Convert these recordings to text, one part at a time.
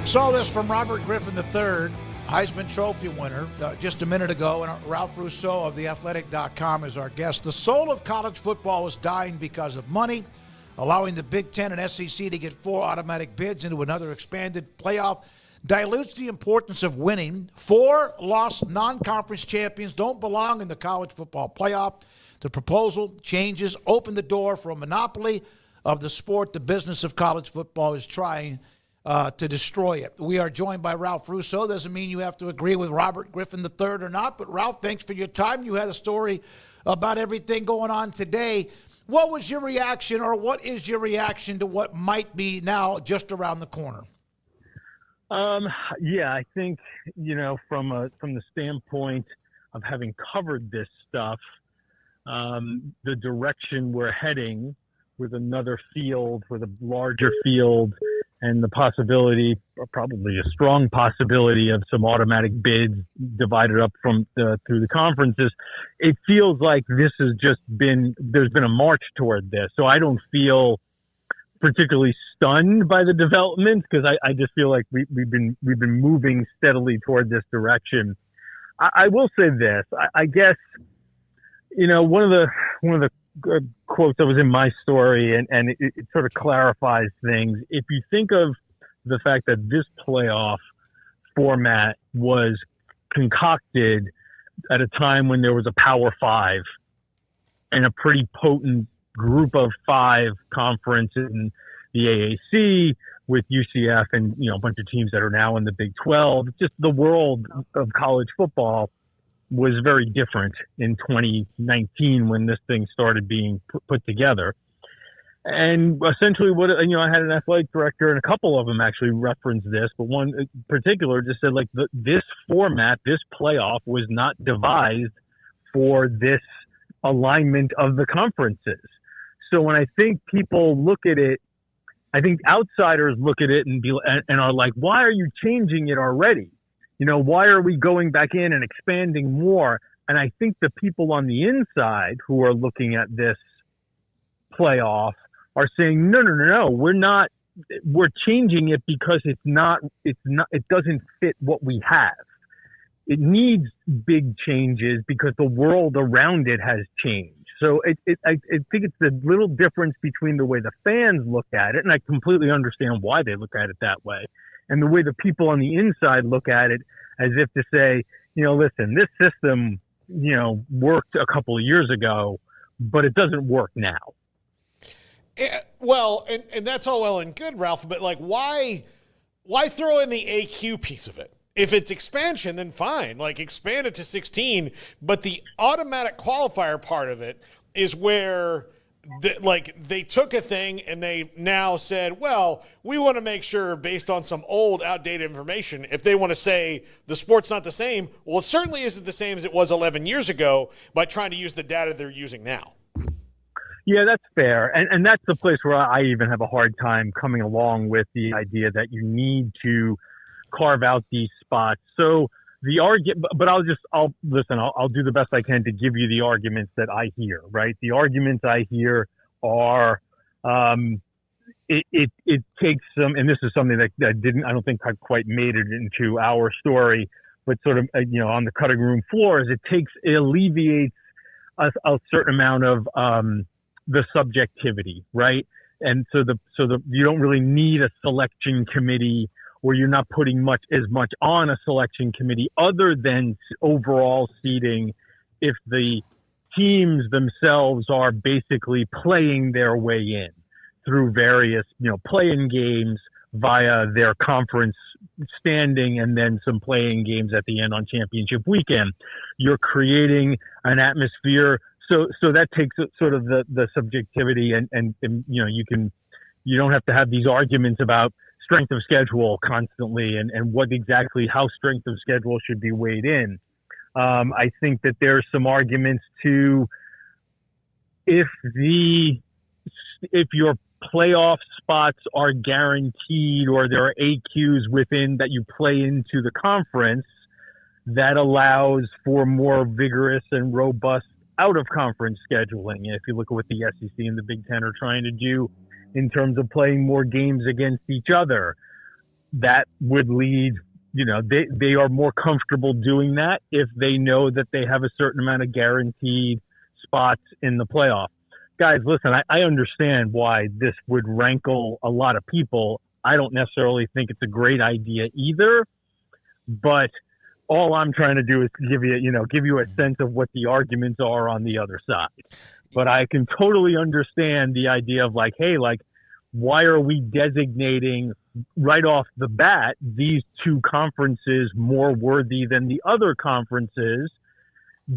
Saw this from Robert Griffin III, Heisman Trophy winner, just a minute ago, and Ralph Russo of theathletic.com is our guest. The soul of college football is dying because of money, allowing the Big Ten and SEC to get 4 automatic bids into another expanded playoff dilutes the importance of winning. 4 lost non-conference champions don't belong in the college football playoff. The proposal changes open the door for a monopoly of the sport. The business of college football is trying to destroy it. We are joined by Ralph Russo. Doesn't mean you have to agree with Robert Griffin III or not, but Ralph, thanks for your time. You had a story about everything going on today. What was your reaction, or what is your reaction to what might be now just around the corner? I think, from the standpoint of having covered this stuff, the direction we're heading with another field, with a larger field, and the possibility, or probably a strong possibility, of some automatic bids divided up through the conferences, it feels like there's been a march toward this. So I don't feel particularly stunned by the developments, because I just feel like we've been moving steadily toward this direction. I will say this, I guess, one of the quotes that was in my story, and it sort of clarifies things. If you think of the fact that this playoff format was concocted at a time when there was a Power 5 and a pretty potent group of 5 conferences in the AAC with UCF and, a bunch of teams that are now in the Big 12, just the world of college football was very different in 2019 when this thing started being put together. And essentially I had an athletic director, and a couple of them actually referenced this, but one in particular just said, this format, this playoff was not devised for this alignment of the conferences. So when I think people look at it, I think outsiders look at it and are like, why are you changing it already? Why are we going back in and expanding more? And I think the people on the inside who are looking at this playoff are saying, no, we're changing it because it doesn't fit what we have. It needs big changes because the world around it has changed. So I think it's the little difference between the way the fans look at it, and I completely understand why they look at it that way, and the way the people on the inside look at it, as if to say, listen, this system, worked a couple of years ago, but it doesn't work now. Well, and that's all well and good, Ralph, but why throw in the AQ piece of it? If it's expansion, then fine, expand it to 16, but the automatic qualifier part of it is where they took a thing and they now said, well, we want to make sure, based on some old, outdated information, if they want to say the sport's not the same, well, it certainly isn't the same as it was 11 years ago by trying to use the data they're using now. Yeah, that's fair. And that's the place where I even have a hard time coming along with the idea that you need to carve out these spots. So the argument, but I'll do the best I can to give you the arguments that I hear, right? The arguments I hear are, it takes some, and this is something that I don't think I quite made it into our story, but sort of, on the cutting room floor, is it alleviates a certain amount of, the subjectivity, right? And so you don't really need a selection committee, where you're not putting as much on a selection committee other than overall seeding, if the teams themselves are basically playing their way in through various, play-in games via their conference standing, and then some playing games at the end on championship weekend. You're creating an atmosphere. So that takes sort of the subjectivity, and you don't have to have these arguments about strength of schedule constantly and how strength of schedule should be weighed in. I think that there's some arguments to, if your playoff spots are guaranteed, or there are AQs within that you play into the conference, that allows for more vigorous and robust out of conference scheduling. If you look at what the SEC and the Big Ten are trying to do in terms of playing more games against each other, that would lead, they are more comfortable doing that if they know that they have a certain amount of guaranteed spots in the playoff. Guys, listen, I understand why this would rankle a lot of people. I don't necessarily think it's a great idea either, but all I'm trying to do is give you a sense of what the arguments are on the other side. But I can totally understand the idea of hey, why are we designating right off the bat these two conferences more worthy than the other conferences?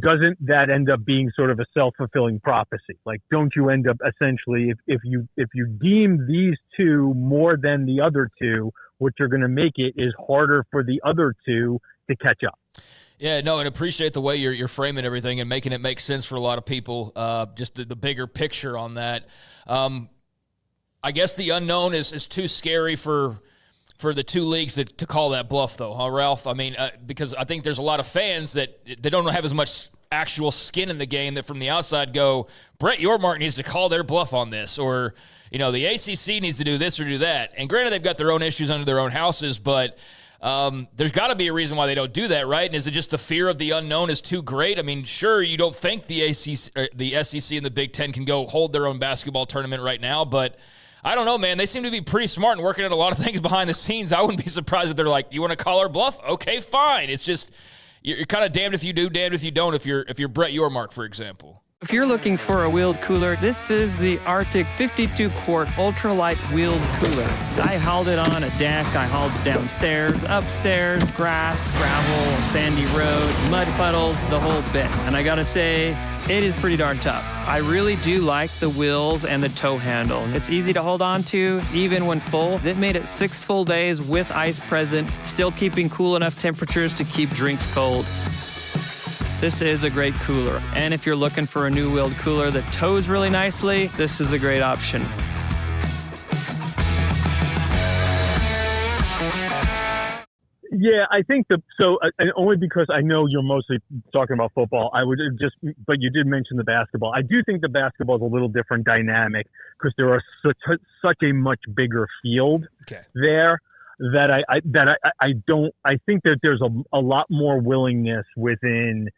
Doesn't that end up being sort of a self-fulfilling prophecy? Don't you end up essentially, if you deem these two more than the other two, what you're going to make it is harder for the other two to catch up. Yeah, no, and appreciate the way you're framing everything and making it make sense for a lot of people. Just the bigger picture on that. I guess the unknown is too scary for the two leagues to call that bluff, though, huh, Ralph? I mean, because I think there's a lot of fans that they don't have as much actual skin in the game that from the outside go, Brett Yormark needs to call their bluff on this, or the ACC needs to do this or do that. And granted, they've got their own issues under their own houses, but there's got to be a reason why they don't do that, right? And is it just the fear of the unknown is too great? I mean, sure, you don't think the SEC and the Big Ten can go hold their own basketball tournament right now, but I don't know, man. They seem to be pretty smart and working out a lot of things behind the scenes. I wouldn't be surprised if they're like, you want to call our bluff? Okay, fine. It's just you're kind of damned if you do, damned if you don't, if you're Brett Yormark, for example. If you're looking for a wheeled cooler, this is the Arctic 52-quart ultralight wheeled cooler. I hauled it on a deck, I hauled it downstairs, upstairs, grass, gravel, sandy road, mud puddles, the whole bit. And I gotta say, it is pretty darn tough. I really do like the wheels and the tow handle. It's easy to hold on to, even when full. It made it 6 full days with ice present, still keeping cool enough temperatures to keep drinks cold. This is a great cooler. And if you're looking for a new wheeled cooler that tows really nicely, this is a great option. Yeah, I think and only because I know you're mostly talking about football, but you did mention the basketball. I do think the basketball is a little different dynamic because there are such a much bigger field there that I think that there's a lot more willingness within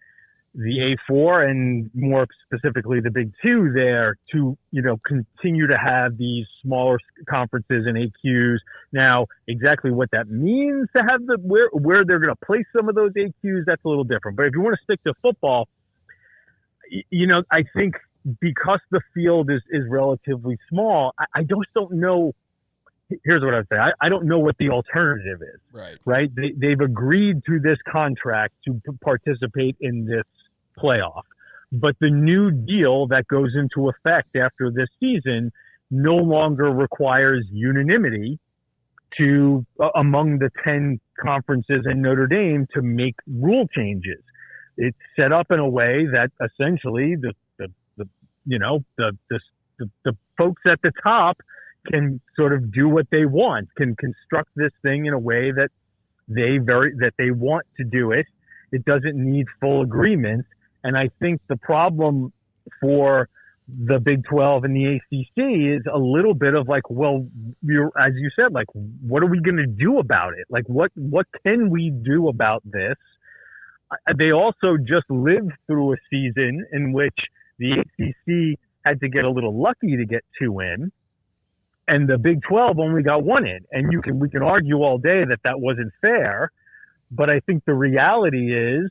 the A4 and more specifically the Big Two there to, continue to have these smaller conferences and AQs. Now, exactly what that means to have where they're going to place some of those AQs, that's a little different. But if you want to stick to football, I think because the field is relatively small, I just don't know. Here's what I'd say. I don't know what the alternative is. Right? They've agreed to this contract to participate in this playoff. But the new deal that goes into effect after this season no longer requires unanimity among the 10 conferences and Notre Dame to make rule changes. It's set up in a way that essentially the folks at the top can sort of do what they want, can construct this thing in a way that they want to do it. It doesn't need full agreement. And I think the problem for the Big 12 and the ACC is a little bit of as you said, what are we going to do about it? What can we do about this? They also just lived through a season in which the ACC had to get a little lucky to get 2 in. And the Big 12 only got 1 in. And we can argue all day that wasn't fair. But I think the reality is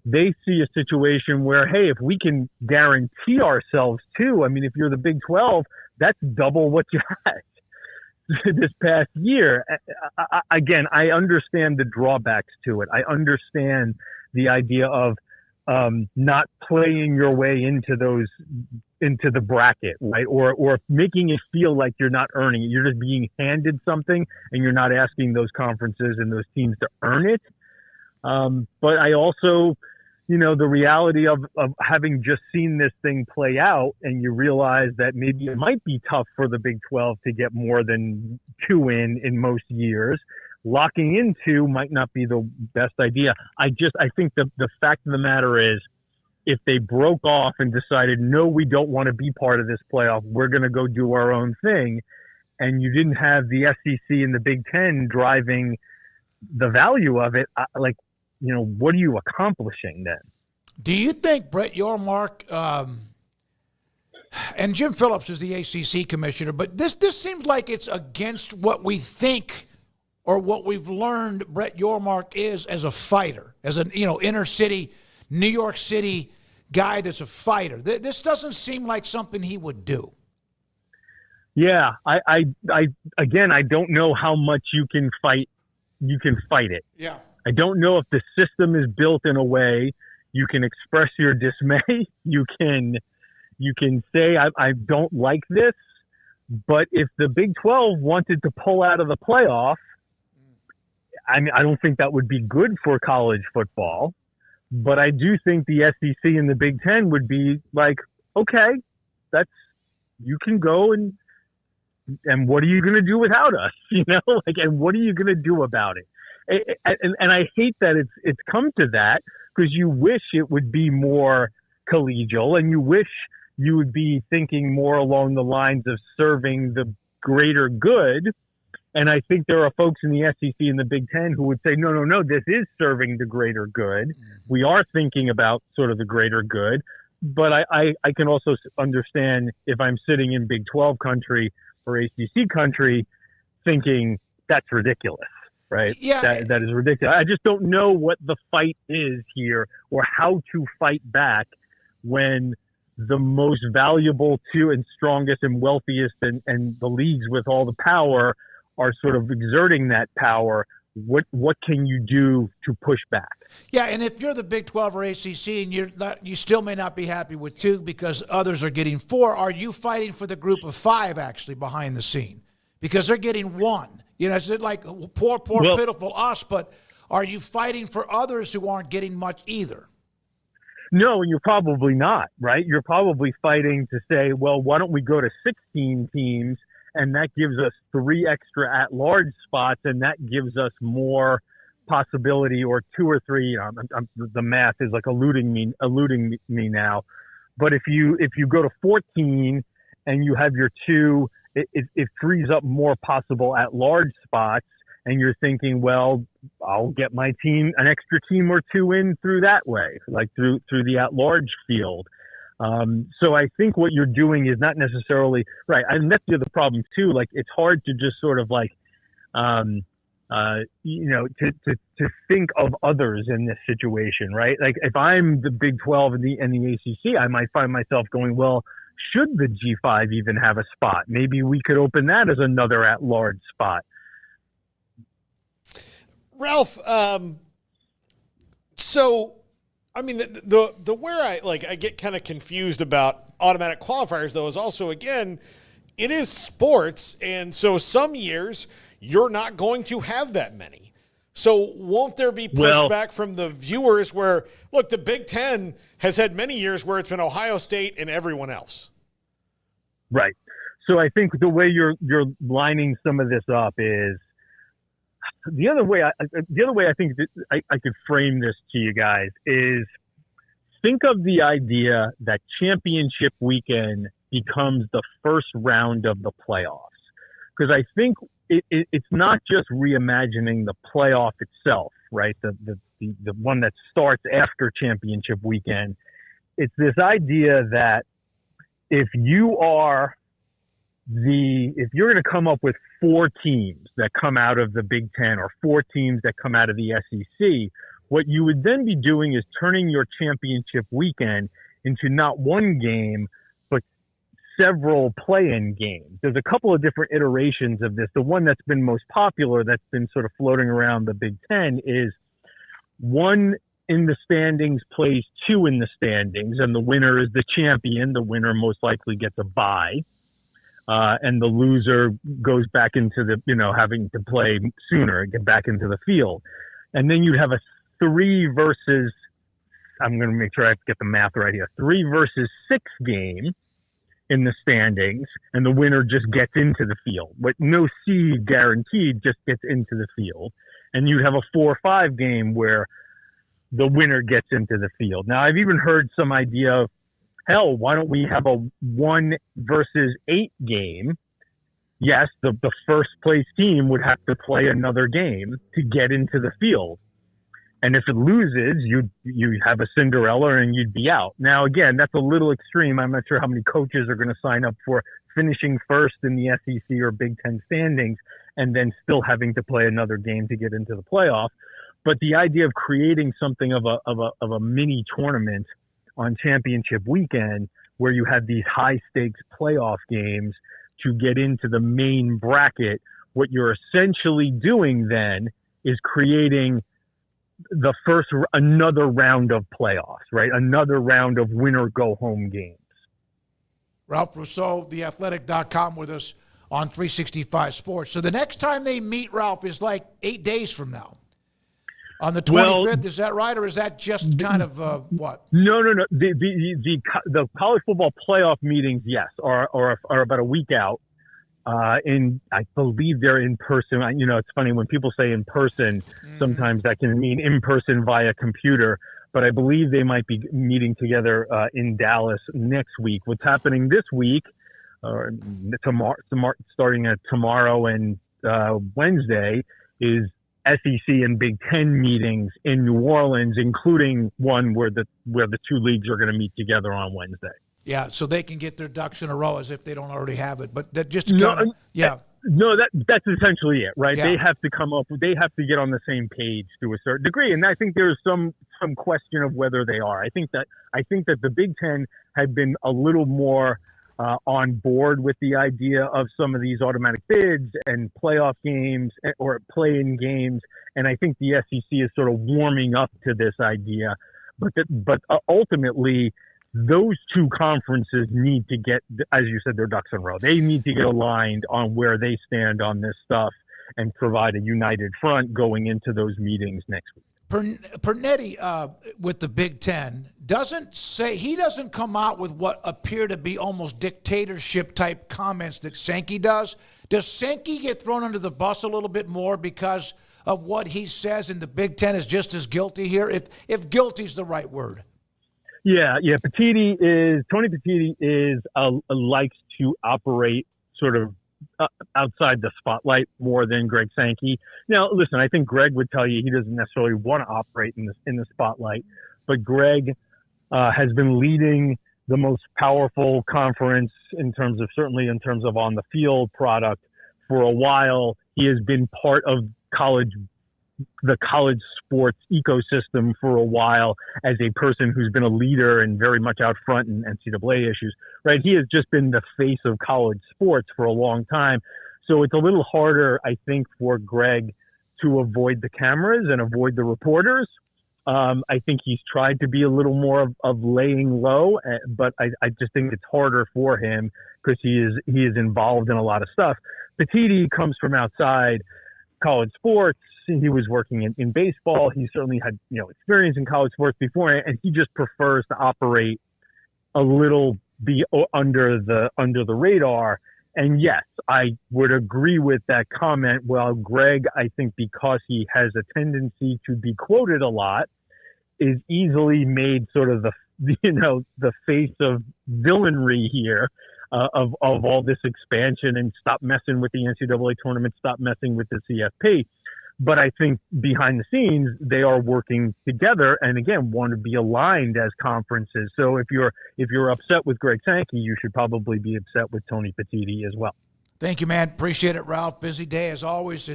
they see a situation where, hey, if we can guarantee ourselves 2, I mean, if you're the Big 12, that's double what you had this past year. Again, I understand the drawbacks to it. I understand the idea of not playing your way into the bracket, right? Or making it feel like you're not earning it. You're just being handed something and you're not asking those conferences and those teams to earn it. But I also, the reality of having just seen this thing play out, and you realize that maybe it might be tough for the Big 12 to get more than 2 in most years. Locking in 2 might not be the best idea. I think the fact of the matter is, if they broke off and decided, no, we don't want to be part of this playoff, we're going to go do our own thing, and you didn't have the SEC and the Big Ten driving the value of it, what are you accomplishing then? Do you think Brett Yormark and Jim Phillips is the ACC commissioner, but this seems like it's against what we think or what we've learned Brett Yormark is as a fighter, as an inner city, New York City guy that's a fighter. This doesn't seem like something he would do. Yeah, I don't know how much you can fight. You can fight it. Yeah. I don't know if the system is built in a way you can express your dismay. You can say, I don't like this, but if the Big 12 wanted to pull out of the playoff, I mean, I don't think that would be good for college football, but I do think the SEC and the Big 10 would be like, okay, you can go and what are you going to do without us? And what are you going to do about it? And I hate that it's come to that, because you wish it would be more collegial, and you wish you would be thinking more along the lines of serving the greater good. And I think there are folks in the SEC and the Big Ten who would say, no, this is serving the greater good. We are thinking about sort of the greater good. But I can also understand if I'm sitting in Big 12 country or ACC country thinking that's ridiculous, right? Yeah. That is ridiculous. I just don't know what the fight is here or how to fight back when the most valuable to and strongest and wealthiest and the leagues with all the power are sort of exerting that power. What can you do to push back? Yeah, and if you're the Big 12 or ACC and you still may not be happy with 2 because others are getting 4, are you fighting for the group of 5 actually behind the scene? Because they're getting 1. It's like poor, pitiful us, but are you fighting for others who aren't getting much either? No, and you're probably not, right? You're probably fighting to say, well, why don't we go to 16 teams, and that gives us 3 extra at-large spots, and that gives us more possibility, or 2 or 3. The math is like eluding me now. But if you go to 14 and you have your 2, it frees up more possible at-large spots, and you're thinking, well, I'll get my team an extra team or 2 in through that way, like through the at-large field. So I think what you're doing is not necessarily right. And that's the other problem too. Like, it's hard to just sort of like, to think of others in this situation, right? Like, if I'm the Big 12 and the ACC, I might find myself going, well, should the G5 even have a spot? Maybe we could open that as another at-large spot. Ralph, so I mean, the where I get kind of confused about automatic qualifiers, though, is also, again, it is sports, and so some years you're not going to have that many. So won't there be pushback from the viewers where, look, the Big Ten has had many years where it's been Ohio State and everyone else? Right. So I think the way you're lining some of this up is the other way I think that I could frame this to you guys is think of the idea that championship weekend becomes the first round of the playoffs. Because I think it's not just reimagining the playoff itself, right? The one that starts after championship weekend. It's this idea that if you're going to come up with 4 teams that come out of the Big Ten or 4 teams that come out of the SEC, what you would then be doing is turning your championship weekend into not one game, but several play-in games. There's a couple of different iterations of this. The one that's been most popular, that's been sort of floating around the Big Ten, is 1 in the standings plays 2 in the standings, and the winner is the champion. The winner most likely gets a bye. And the loser goes back into having to play sooner, get back into the field. And then you'd have a 3 versus, I'm going to make sure I get the math right here, 3 versus 6 game in the standings, and the winner just gets into the field. But no seed guaranteed, just gets into the field. And you'd have a 4-5 game where the winner gets into the field. Now, I've even heard some idea of, hell, why don't we have a 1 versus 8 game yes, the first place team would have to play another game to get into the field. And if it loses, you have a Cinderella and you'd be out. Now, again, that's a little extreme. I'm not sure how many coaches are going to sign up for finishing first in the SEC or Big Ten standings and then still having to play another game to get into the playoff. But the idea of creating something of a mini tournament on championship weekend where you have these high stakes playoff games to get into the main bracket, what you're essentially doing then is creating another round of playoffs, right? Another round of winner go home games. Ralph Russo, theathletic.com, with us on 365 Sports. So the next time they meet, Ralph, is like 8 days from now. On the 25th, is that right? Or is that just kind of what? No. The college football playoff meetings, yes, are about a week out. I believe they're in person. It's funny when people say in person, sometimes that can mean in person via computer, but I believe they might be meeting together in Dallas next week. What's happening this week, starting tomorrow and Wednesday, is SEC and Big Ten meetings in New Orleans, including one where the two leagues are going to meet together on Wednesday. Yeah, so they can get their ducks in a row as if they don't already have it. But that just that's essentially it, right? Yeah. They have to get on the same page to a certain degree, and I think there's some question of whether they are. I think that the Big Ten had been a little more on board with the idea of some of these automatic bids and playoff games or play-in games, and I think the SEC is sort of warming up to this idea. But ultimately, those two conferences need to get, as you said, their ducks in a row. They need to get aligned on where they stand on this stuff and provide a united front going into those meetings next week. Pernetti, with the Big Ten, doesn't come out with what appear to be almost dictatorship type comments that Sankey does. Does Sankey get thrown under the bus a little bit more because of what he says, and the Big Ten is just as guilty here, if guilty is the right word? Yeah. Tony Petitti likes to operate sort of outside the spotlight more than Greg Sankey. Now, listen, I think Greg would tell you he doesn't necessarily want to operate in the spotlight, but Greg has been leading the most powerful conference certainly in terms of on the field product for a while. He has been part of the college sports ecosystem for a while as a person who's been a leader and very much out front in NCAA issues, right? He has just been the face of college sports for a long time. So it's a little harder, I think, for Greg to avoid the cameras and avoid the reporters. I think he's tried to be a little more of laying low, but I just think it's harder for him because he is involved in a lot of stuff. Petitti comes from outside college sports. He was working in baseball. He certainly had experience in college sports before, and he just prefers to operate a little under the radar. And yes, I would agree with that comment. Well, Greg, I think because he has a tendency to be quoted a lot, is easily made sort of the face of villainry here of all this expansion and stop messing with the NCAA tournament, stop messing with the CFP. But I think behind the scenes, they are working together and, again, want to be aligned as conferences. So if you're upset with Greg Sankey, you should probably be upset with Tony Petitti as well. Thank you, man. Appreciate it, Ralph. Busy day as always.